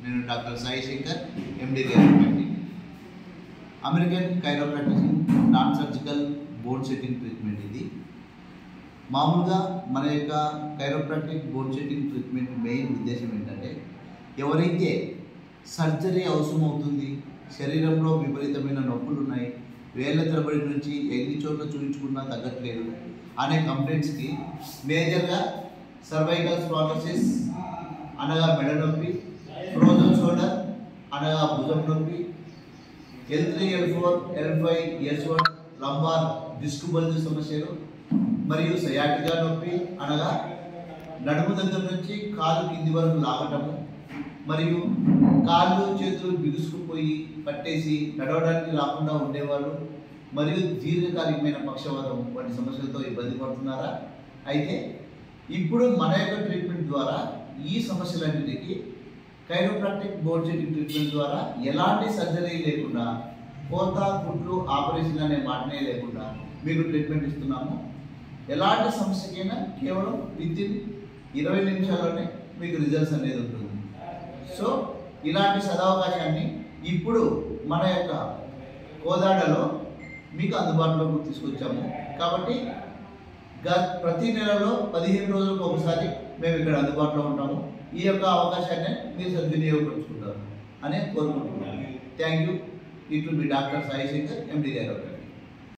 నేను doctor Sai Shankar, MD chiropractic. American chiropractic non surgical bone setting treatment. ఇది మామూలుగా మన యొక్క chiropractic bone setting treatment main ఉద్దేశం ఏంటంటే, ఎవరైతే సర్జరీ అవసరం అవుతుంది, శరీరంలో విపరీతమైన నొప్పులు ఉన్నాయి, వేళ్ల తరబడి నుంచి ఎన్ని చోట్ల చూపించుకున్నా తగ్గట్లేదు అనే కంప్లైంట్స్కి మేజర్గా సర్వైకల్ స్పాండిలోసిస్ అనగా మెడ నొప్పి, ఫ్రోజన్ షోల్డర్ అనగా భుజం నొప్పి, L3, L4, L5, S1 lumbar disc bulge సమస్యలు మరియు సయాటికా నొప్పి అనగా నడుము దగ్గర నుంచి కాలు కింది వరకు లాగటము మరియు కాళ్ళు చేతులు బిగుసుకుపోయి పట్టేసి నడవడానికి రాకుండా ఉండేవాళ్ళు మరియు దీర్ఘకాలికమైన పక్షవాతం వంటి సమస్యలతో ఇబ్బంది పడుతున్నారా? అయితే ఇప్పుడు మన యొక్క ట్రీట్మెంట్ ద్వారా ఈ సమస్యలన్నిటికీ కైరోప్రాక్టిక్ బోన్ సెట్టింగ్ ట్రీట్మెంట్ ద్వారా ఎలాంటి సర్జరీ లేకుండా, కోత కుట్లు ఆపరేషన్ అనే మాటనే లేకుండా మీకు ట్రీట్మెంట్ ఇస్తున్నాము. ఎలాంటి సమస్యకైనా కేవలం వితిన్ 20 నిమిషాల్లోనే మీకు రిజల్ట్స్ అనేది ఉంటుంది. సో ఇలాంటి సదవకాశాన్ని ఇప్పుడు మన యొక్క కోదాడలో మీకు అందుబాటులోకి తీసుకొచ్చాము. కాబట్టి ప్రతి నెలలో 15 రోజులకు ఒకసారి మేము ఇక్కడ అందుబాటులో ఉంటాము. ఈ యొక్క అవకాశాన్ని మీరు సద్వినియోగపరుచుకుంటారు అని కోరుకుంటున్నాను. Thank you. It will be doctor Sai Shankar, MD chiropractic.